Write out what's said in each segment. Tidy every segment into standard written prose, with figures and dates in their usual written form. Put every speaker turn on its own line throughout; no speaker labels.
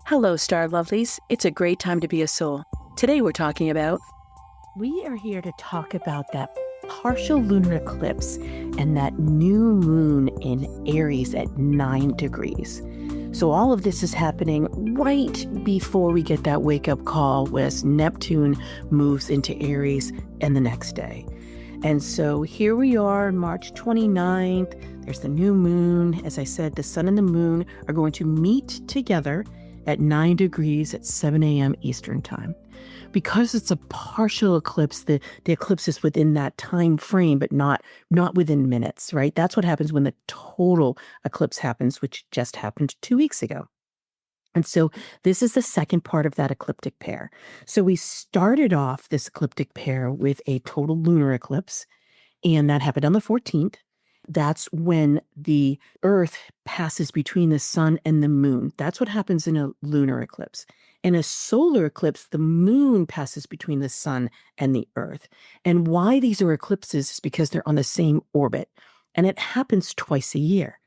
Hello, Star Lovelies. It's a great time to be a soul. Today we're talking about.
We are here to talk about that partial lunar eclipse and that new moon in Aries at 9 degrees. So all of this is happening right before we get that wake-up call as Neptune moves into Aries and the next day. And so here we are, March 29th. There's the new moon. As I said, the sun and the moon are going to meet together at 9 degrees at 7 a.m. Eastern time. Because it's a partial eclipse, the eclipse is within that time frame, but not within minutes, right? That's what happens when the total eclipse happens, which just happened 2 weeks ago. And so this is the second part of that ecliptic pair. So we started off this ecliptic pair with a total lunar eclipse, and that happened on the 14th. That's when the Earth passes between the sun and the moon. That's what happens in a lunar eclipse. In a solar eclipse, the moon passes between the sun and the Earth. And why these are eclipses is because they're on the same orbit. And it happens twice a year.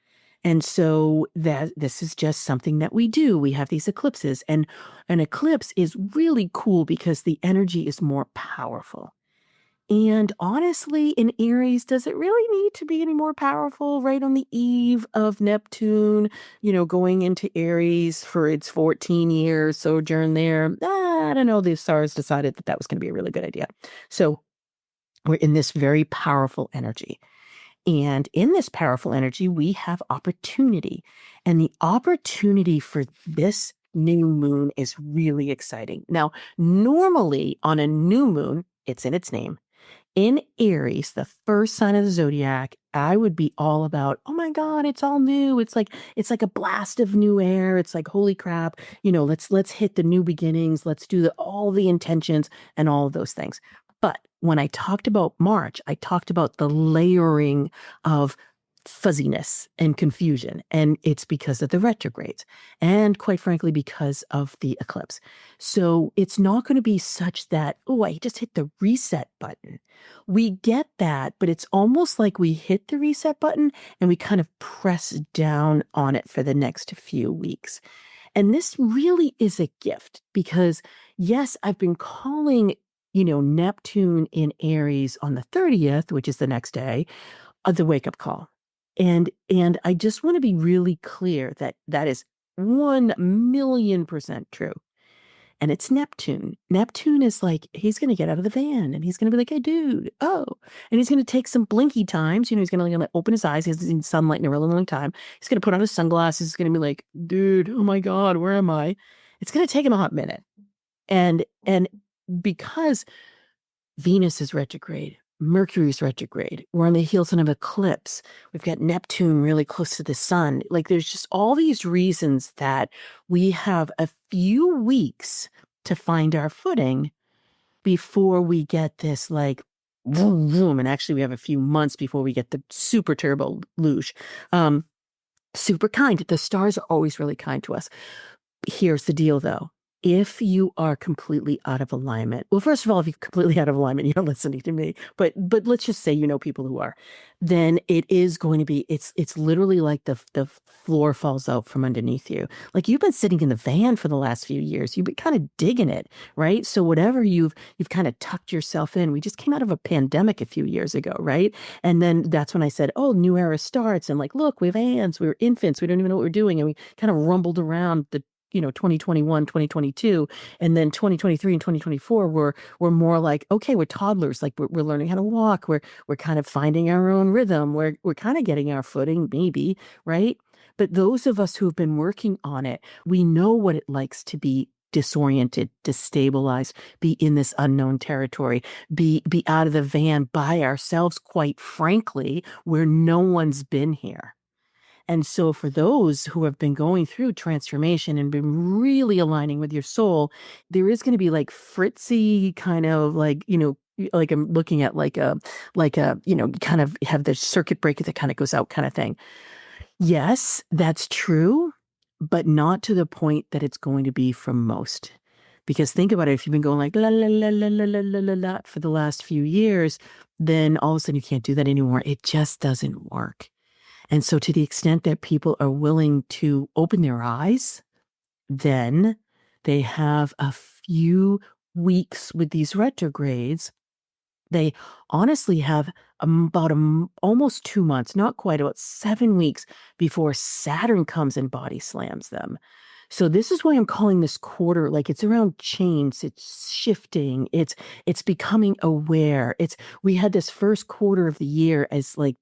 And so this is just something that we do. We have these eclipses. And an eclipse is really cool because the energy is more powerful. And honestly, in Aries, does it really need to be any more powerful right on the eve of Neptune, going into Aries for its 14 years sojourn there? I don't know. The stars decided that was going to be a really good idea. So we're in this very powerful energy. And in this powerful energy, we have opportunity. And the opportunity for this new moon is really exciting. Now, normally on a new moon, it's in its name. In Aries, the first sign of the zodiac, I would be all about, oh my God, it's all new. It's like a blast of new air. It's like, holy crap, let's hit the new beginnings. Let's do all the intentions and all of those things. But when I talked about March, I talked about the layering of fuzziness and confusion. And it's because of the retrogrades and quite frankly, because of the eclipse. So it's not going to be such that, oh, I just hit the reset button. We get that, but it's almost like we hit the reset button and we kind of press down on it for the next few weeks. And this really is a gift because, yes, I've been calling, Neptune in Aries on the 30th, which is the next day, the wake-up call. And I just want to be really clear that that is 1,000,000% true. And it's Neptune. Neptune is like, he's going to get out of the van and he's going to be like, hey, dude, oh. And he's going to take some blinky times. He's going to open his eyes. He hasn't seen sunlight in a really long time. He's going to put on his sunglasses. He's going to be like, dude, oh my God, where am I? It's going to take him a hot minute. And because Venus is retrograde, Mercury's retrograde, we're on the heels of an eclipse, we've got Neptune really close to the sun. Like there's just all these reasons that we have a few weeks to find our footing before we get this like vroom, vroom. And actually we have a few months before we get the super turbo luge. Super kind. The stars are always really kind to us. Here's the deal though. If you are completely out of alignment, well, first of all, if you're completely out of alignment, you're listening to me, but let's just say, people who are, then it is going to be, it's literally like the floor falls out from underneath you. Like you've been sitting in the van for the last few years. You've been kind of digging it, right? So whatever you've kind of tucked yourself in. We just came out of a pandemic a few years ago, right? And then that's when I said, oh, new era starts. And like, look, we have hands, we were infants. We don't even know what we're doing. And we kind of rumbled around the 2021, 2022, and then 2023 and 2024 were more like, okay, we're toddlers, like we're learning how to walk, we're kind of finding our own rhythm, we're kind of getting our footing, maybe, right? But those of us who have been working on it, we know what it likes to be disoriented, destabilized, be in this unknown territory, be out of the van by ourselves, quite frankly, where no one's been here. And so for those who have been going through transformation and been really aligning with your soul, there is going to be like fritzy kind of like, like I'm looking at like a, kind of have the circuit breaker that kind of goes out kind of thing. Yes, that's true, but not to the point that it's going to be for most. Because think about it, if you've been going like la la la la la la la la la for the last few years, then all of a sudden you can't do that anymore. It just doesn't work. And so to the extent that people are willing to open their eyes Then they have a few weeks with these retrogrades. They honestly have about almost 2 months, not quite, about 7 weeks before Saturn comes and body slams them. So this is why I'm calling this quarter, like, it's around change, it's shifting, it's becoming aware. We had this first quarter of the year as like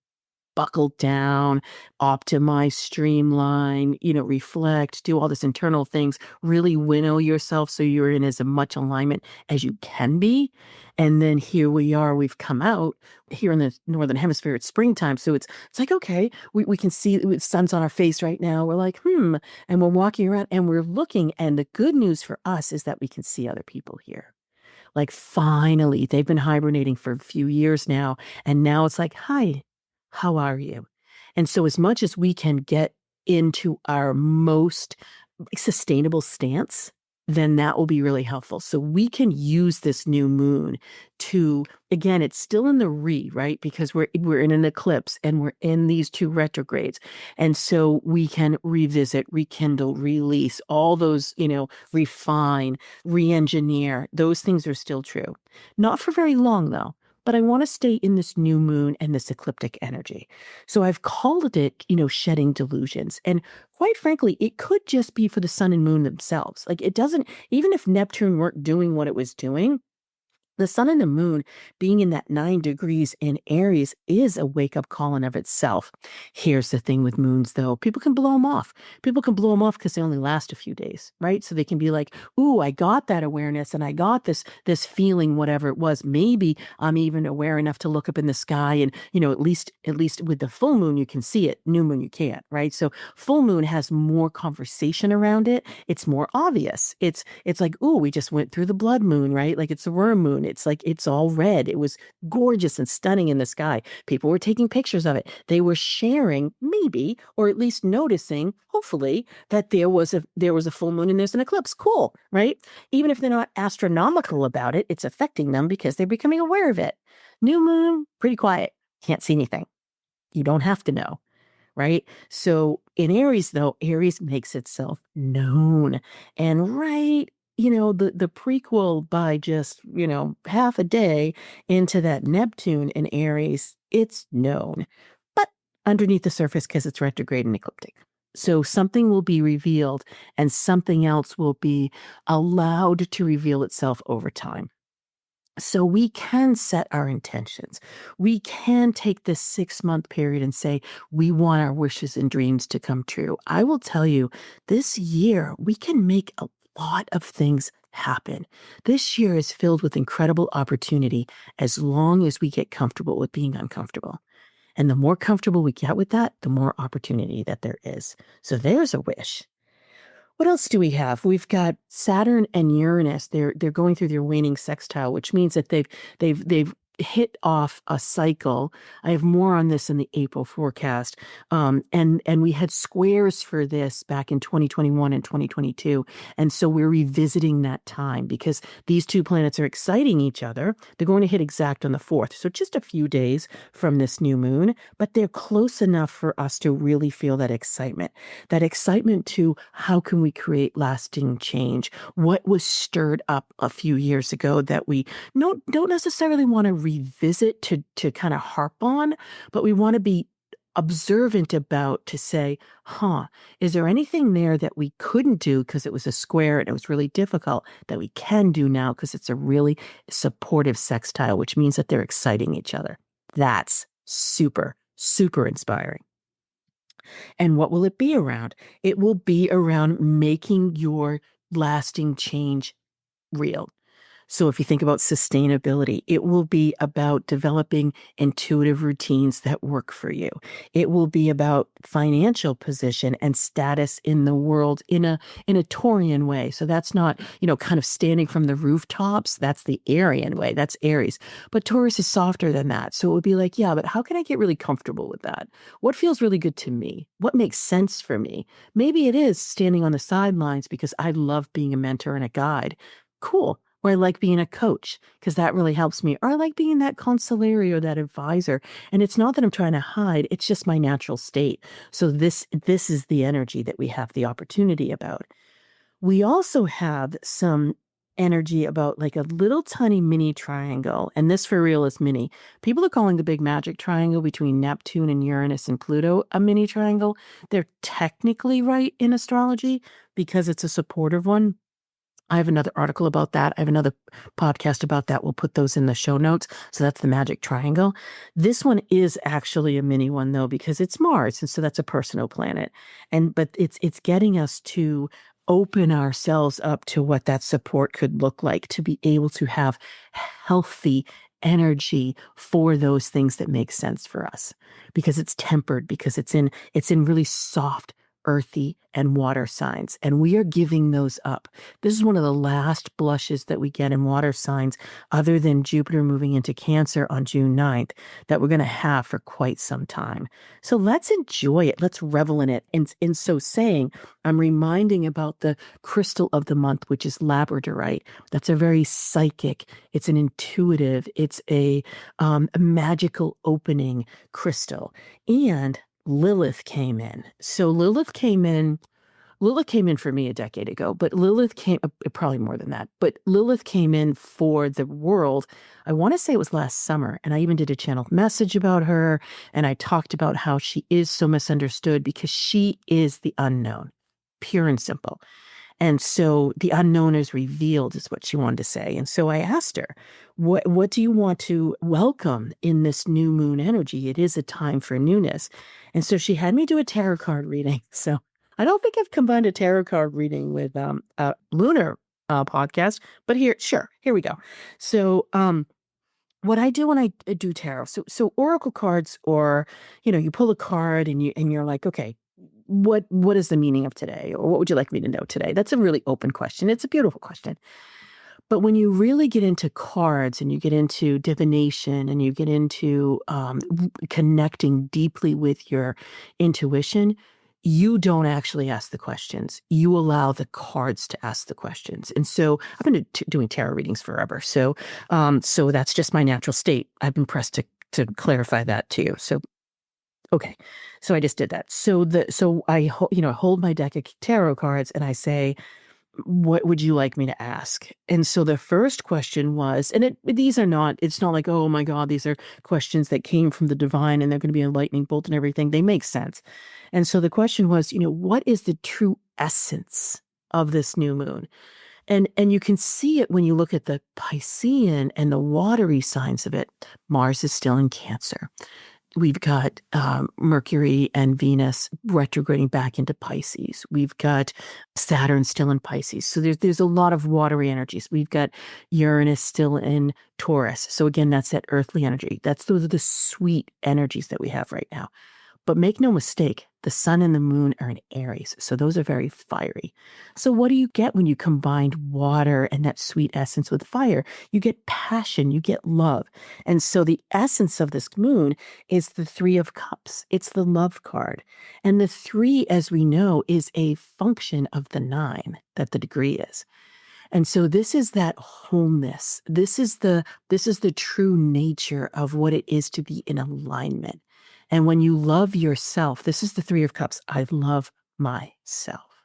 buckle down, optimize, streamline, reflect, do all this internal things, really winnow yourself so you're in as much alignment as you can be. And then here we are, we've come out here in the Northern Hemisphere, it's springtime. So it's like, okay, we can see the sun's on our face right now. We're like, and we're walking around and we're looking. And the good news for us is that we can see other people here. Like, finally, they've been hibernating for a few years now. And now it's like, hi, how are you? And so as much as we can get into our most sustainable stance, then that will be really helpful. So we can use this new moon to, again, it's still in the right? Because we're in an eclipse and we're in these two retrogrades. And so we can revisit, rekindle, release, all those, refine, re-engineer. Those things are still true. Not for very long though. But I want to stay in this new moon and this ecliptic energy. So I've called it, shedding delusions. And quite frankly, it could just be for the sun and moon themselves. Like, it doesn't, even if Neptune weren't doing what it was doing, the sun and the moon being in that 9 degrees in Aries is a wake-up call in of itself. Here's the thing with moons, though. People can blow them off. People can blow them off because they only last a few days, right? So they can be like, ooh, I got that awareness and I got this feeling, whatever it was. Maybe I'm even aware enough to look up in the sky and, at least with the full moon, you can see it. New moon, you can't, right? So full moon has more conversation around it. It's more obvious. It's like, ooh, we just went through the blood moon, right? Like, it's a worm moon. It's like, it's all red. It was gorgeous and stunning in the sky. People were taking pictures of it. They were sharing, maybe, or at least noticing, hopefully, that there was a full moon and there's an eclipse. Cool, right? Even if they're not astronomical about it, it's affecting them because they're becoming aware of it. New moon, pretty quiet. Can't see anything. You don't have to know. Right? So in Aries, though, Aries makes itself known. And the prequel by just, half a day into that Neptune in Aries, it's known. But underneath the surface, because it's retrograde and ecliptic. So something will be revealed and something else will be allowed to reveal itself over time. So we can set our intentions. We can take this 6-month period and say, we want our wishes and dreams to come true. I will tell you, this year, we can make a lot of things happen. This year is filled with incredible opportunity as long as we get comfortable with being uncomfortable. And the more comfortable we get with that, the more opportunity that there is. So there's a wish. What else do we have? We've got Saturn and Uranus. They're going through their waning sextile, which means that they've hit off a cycle. I have more on this in the April forecast. And we had squares for this back in 2021 and 2022. And so we're revisiting that time because these two planets are exciting each other. They're going to hit exact on the 4th. So just a few days from this new moon, but they're close enough for us to really feel that excitement to how can we create lasting change? What was stirred up a few years ago that we don't necessarily want to revisit to kind of harp on, but we want to be observant about to say, is there anything there that we couldn't do because it was a square and it was really difficult that we can do now because it's a really supportive sextile, which means that they're exciting each other. That's super, super inspiring. And what will it be around? It will be around making your lasting change real. So if you think about sustainability, it will be about developing intuitive routines that work for you. It will be about financial position and status in the world in a Taurian way. So that's not, kind of standing from the rooftops. That's the Aryan way. That's Aries. But Taurus is softer than that. So it would be like, yeah, but how can I get really comfortable with that? What feels really good to me? What makes sense for me? Maybe it is standing on the sidelines because I love being a mentor and a guide. Cool. Or I like being a coach because that really helps me. Or I like being that consigliere or that advisor. And it's not that I'm trying to hide. It's just my natural state. So this is the energy that we have the opportunity about. We also have some energy about like a little tiny mini triangle, and this for real is mini. People are calling the big magic triangle between Neptune and Uranus and Pluto a mini triangle. They're technically right in astrology because it's a supportive one. I have another article about that. I have another podcast about that. We'll put those in the show notes. So that's the magic triangle. This one is actually a mini one though, because it's Mars. And so that's a personal planet. But it's getting us to open ourselves up to what that support could look like, to be able to have healthy energy for those things that make sense for us, because it's tempered, because it's in really soft, earthy, and water signs. And we are giving those up. This is one of the last blushes that we get in water signs, other than Jupiter moving into Cancer on June 9th, that we're going to have for quite some time. So let's enjoy it. Let's revel in it. And in so saying, I'm reminding about the crystal of the month, which is labradorite. That's a very psychic, it's an intuitive, it's a magical opening crystal. And Lilith came in. So Lilith came in for me a decade ago, but Lilith came, probably more than that, but Lilith came in for the world. I want to say it was last summer, and I even did a channeled message about her, and I talked about how she is so misunderstood because she is the unknown, pure and simple. And so the unknown is revealed, is what she wanted to say. And so I asked her, what do you want to welcome in this new moon energy? It is a time for newness. And so she had me do a tarot card reading. So I don't think I've combined a tarot card reading with a lunar podcast, but here we go. So what I do when I do tarot, so oracle cards, or you pull a card and you're like, okay, what is the meaning of today, or what would you like me to know today? That's a really open question. It's a beautiful question. But when you really get into cards and you get into divination and you get into connecting deeply with your intuition, you don't actually ask the questions. You allow the cards to ask the questions. And so I've been doing tarot readings forever. So that's just my natural state. I've been pressed to clarify that to you. So okay, so I just did that. So I hold my deck of tarot cards and I say, what would you like me to ask? And so the first question was, and it's not like, oh my God, these are questions that came from the divine and they're going to be a lightning bolt and everything. They make sense. And so the question was, what is the true essence of this new moon? And you can see it when you look at the Piscean and the watery signs of it. Mars is still in Cancer. We've got Mercury and Venus retrograding back into Pisces. We've got Saturn still in Pisces. So there's a lot of watery energies. We've got Uranus still in Taurus. So again, that's that earthly energy. Those are the sweet energies that we have right now. But make no mistake, the sun and the moon are in Aries, so those are very fiery. So what do you get when you combine water and that sweet essence with fire? You get passion, you get love. And so the essence of this moon is the Three of Cups. It's the love card. And the 3, as we know, is a function of the 9 that the degree is. And so this is that wholeness. This is the true nature of what it is to be in alignment. And when you love yourself, this is the 3 of Cups. I love myself.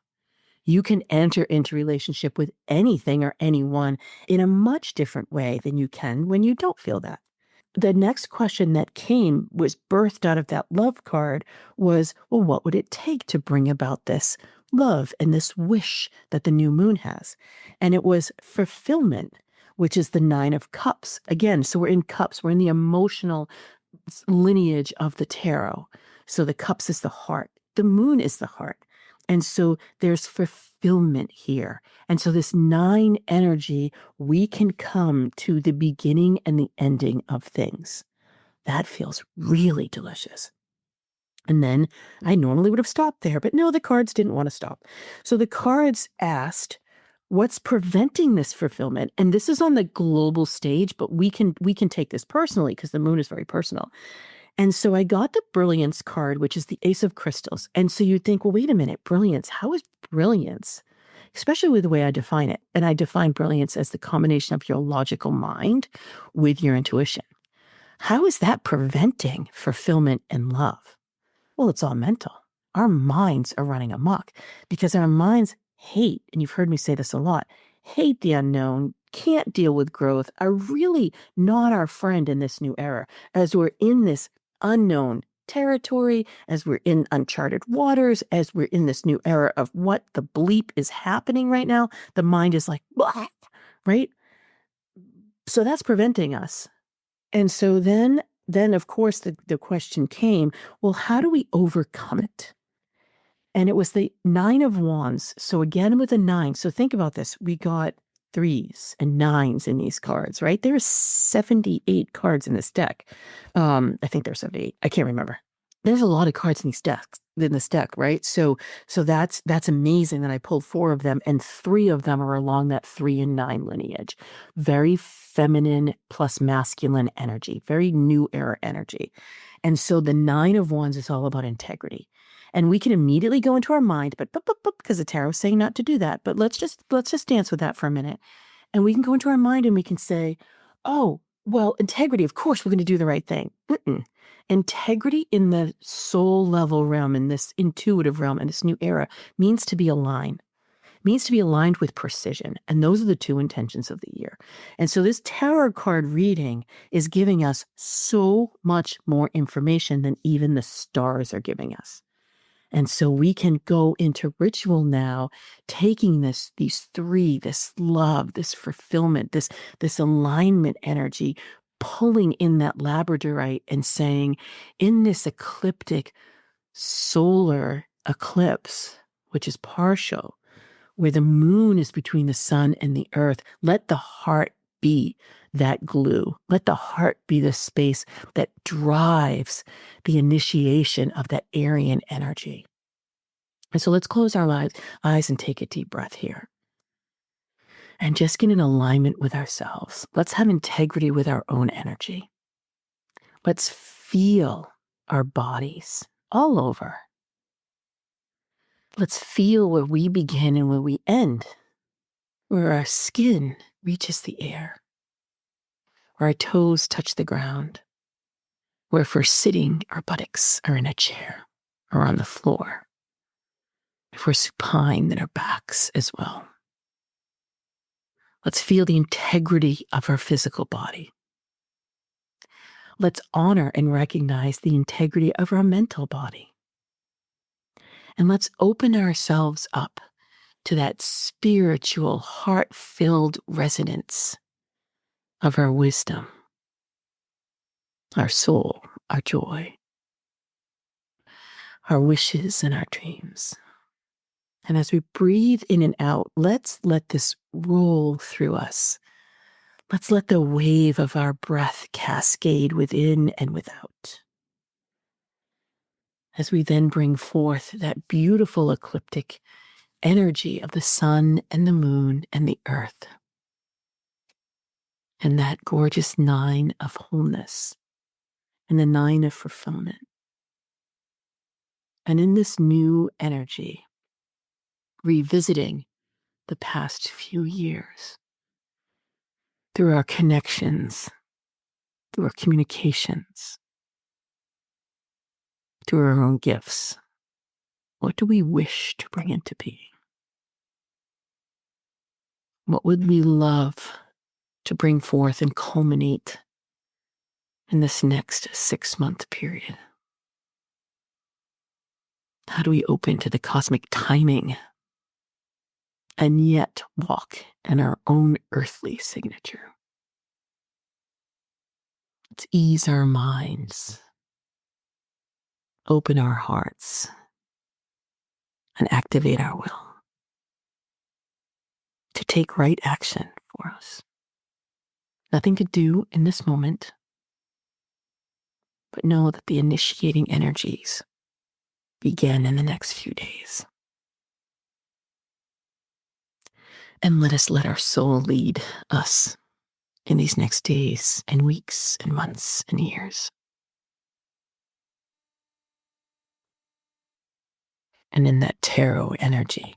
You can enter into relationship with anything or anyone in a much different way than you can when you don't feel that. The next question that was birthed out of that love card was, well, what would it take to bring about this love and this wish that the new moon has? And it was fulfillment, which is the 9 of Cups. Again, so we're in cups. We're in the emotional lineage of the tarot. So the cups is the heart. The moon is the heart. And so there's fulfillment here. And so this 9 energy, we can come to the beginning and the ending of things. That feels really delicious. And then I normally would have stopped there, but no, the cards didn't want to stop. So the cards asked, what's preventing this fulfillment? And this is on the global stage, but we can take this personally because the moon is very personal. And so I got the brilliance card, which is the Ace of Crystals. And so you'd think, well, wait a minute, brilliance. How is brilliance? Especially with the way I define it. And I define brilliance as the combination of your logical mind with your intuition. How is that preventing fulfillment and love? Well, it's all mental. Our minds are running amok because our minds hate, and you've heard me say this a lot, hate the unknown, can't deal with growth, are really not our friend in this new era, as we're in this unknown territory, as we're in uncharted waters, as we're in this new era of what the bleep is happening right now. The mind is like, "Blah," right? So that's preventing us. And so then of course, the question came, well, how do we overcome it? And it was the 9 of Wands. So again, with a 9. So think about this. We got 3s and 9s in these cards, right? There's 78 cards in this deck. I think there's 78. I can't remember. There's a lot of cards in this deck, right? So that's amazing that I pulled 4 of them, and 3 of them are along that 3 and 9 lineage. Very feminine plus masculine energy, very new era energy. And so the 9 of Wands is all about integrity. And we can immediately go into our mind, but because the tarot's saying not to do that. But let's just dance with that for a minute. And we can go into our mind and we can say, oh, well, integrity, of course, we're going to do the right thing. Integrity in the soul level realm, in this intuitive realm, in this new era, means to be aligned. Means to be aligned with precision. And those are the 2 intentions of the year. And so this tarot card reading is giving us so much more information than even the stars are giving us. And so we can go into ritual now, taking these 3, this love, this fulfillment, this alignment energy, pulling in that labradorite and saying, in this ecliptic solar eclipse, which is partial, where the moon is between the sun and the earth, let the heart be that glue. Let the heart be the space that drives the initiation of that Aryan energy. And so let's close our eyes and take a deep breath here. And just get in alignment with ourselves. Let's have integrity with our own energy. Let's feel our bodies all over. Let's feel where we begin and where we end, where our skin reaches the air, where our toes touch the ground, where if we're sitting, our buttocks are in a chair or on the floor. If we're supine, then our backs as well. Let's feel the integrity of our physical body. Let's honor and recognize the integrity of our mental body. And let's open ourselves up to that spiritual, heart-filled resonance of our wisdom, our soul, our joy, our wishes and our dreams. And as we breathe in and out, let's let this roll through us. Let's let the wave of our breath cascade within and without. As we then bring forth that beautiful ecliptic energy of the sun and the moon and the earth, and that gorgeous 9 of wholeness and the 9 of fulfillment. And in this new energy, revisiting the past few years through our connections, through our communications, through our own gifts, what do we wish to bring into being? What would we love to bring forth and culminate in this next 6-month period? How do we open to the cosmic timing and yet walk in our own earthly signature? Let's ease our minds, open our hearts, and activate our will to take right action for us. Nothing to do in this moment, but know that the initiating energies begin in the next few days. And let our soul lead us in these next days and weeks and months and years. And in that tarot energy,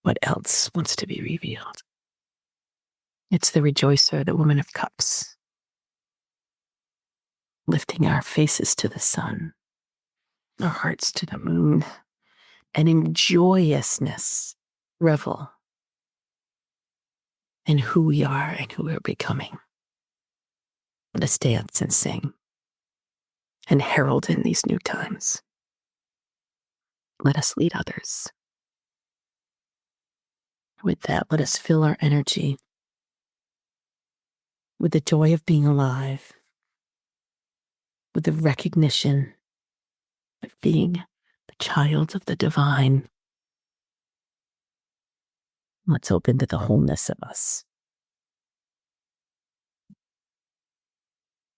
what else wants to be revealed? It's the rejoicer, the woman of cups, lifting our faces to the sun, our hearts to the moon, and in joyousness revel in who we are and who we're becoming. Let us dance and sing and herald in these new times. Let us lead others. With that, let us fill our energy with the joy of being alive, with the recognition of being the child of the divine. Let's open to the wholeness of us.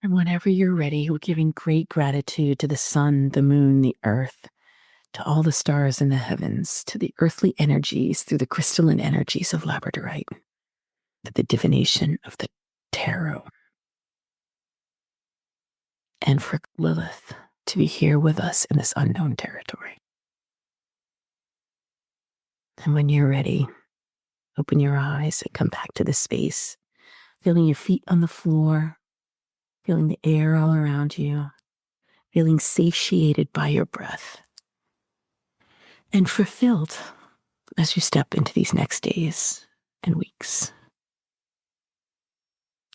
And whenever you're ready, we're giving great gratitude to the sun, the moon, the earth, to all the stars in the heavens, to the earthly energies through the crystalline energies of labradorite, to the divination of the tarot, and for Lilith to be here with us in this unknown territory. And when you're ready, open your eyes and come back to the space, feeling your feet on the floor, feeling the air all around you, feeling satiated by your breath, and fulfilled as you step into these next days and weeks.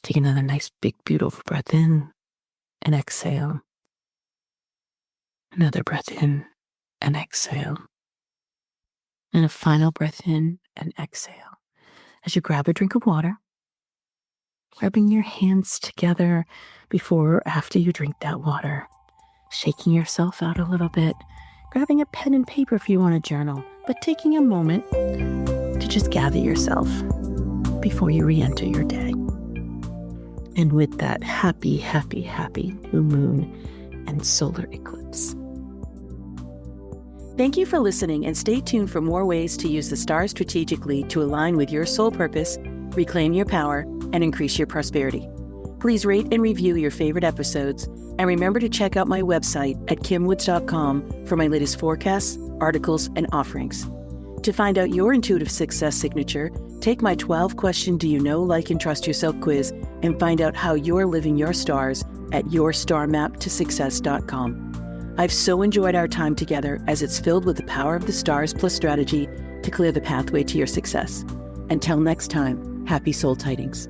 Take another nice, big, beautiful breath in and exhale. Another breath in and exhale. And a final breath in and exhale. As you grab a drink of water, rubbing your hands together before or after you drink that water, shaking yourself out a little bit, grabbing a pen and paper if you want to journal, but taking a moment to just gather yourself before you re-enter your day. And with that, happy, happy, happy new moon and solar eclipse.
Thank you for listening, and stay tuned for more ways to use the stars strategically to align with your soul purpose, reclaim your power, and increase your prosperity. Please rate and review your favorite episodes, and remember to check out my website at kimwoods.com for my latest forecasts, articles, and offerings. To find out your intuitive success signature, take my 12-question Do You Know, Like, and Trust Yourself quiz and find out how you're living your stars at yourstarmaptosuccess.com. I've so enjoyed our time together, as it's filled with the power of the stars plus strategy to clear the pathway to your success. Until next time, happy soul tidings.